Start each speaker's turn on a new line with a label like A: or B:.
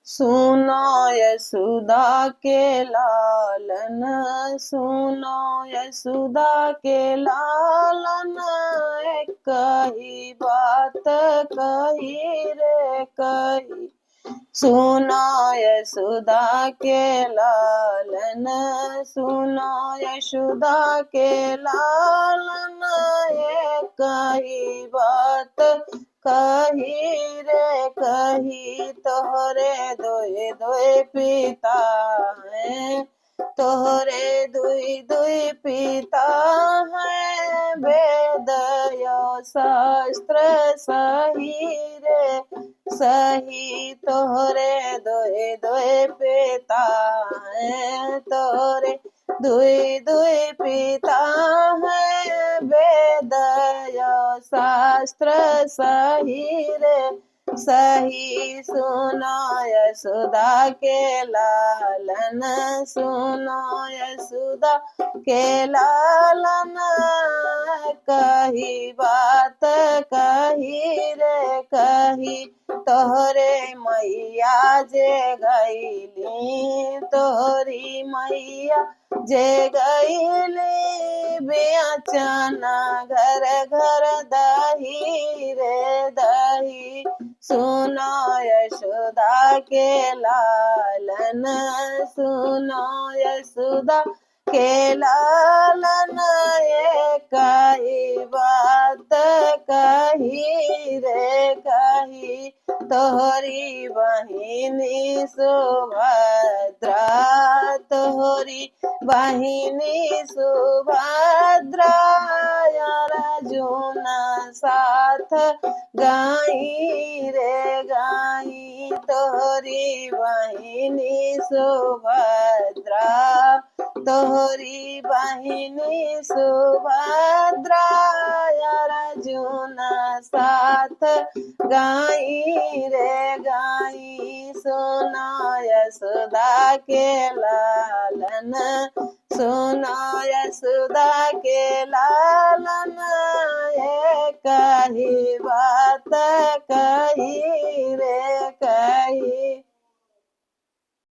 A: सुनो यशोदा के लालन, सुनो यशोदा के लालन, एक ही बात कही रे कही। सुनो यशोदा के लालन, सुनो यशोदा के लालन, एक ही बात कही रे कही। तोहरे दोए दोए पिता हैं, तोहरे दुई दुई पिता हैं, वेद यो शास्त्र सही रे सही। तोहरे दोए दोए पिता हैं, तोहरे दुई दुई पिता हैं, वेद यो शास्त्र सही रे सही। सुनो यशोदा के लालन, सुनो यशोदा के लालन, कही बात कही रे कही। तोहरे मैया जे गईली, तोहरी मैया जे गईली, बेचना घर घर दही रे दही। सुनो यशोदा के लालन, सुनो यशोदा के लालन, एक ही बात कही रे कही। तोहरी बहिनी सुभद्रा, तोहरी बहिनी सुभद्रा, अर्जुन साथ गाई रे गाई। तोहरी बहिनी सुभद्रा, तोहरी बहिनी सुभद्रा, अर्जुन साथ गाई रे गाई। सुनो यशोदा के लालन, सुनो यशोदा के लालन,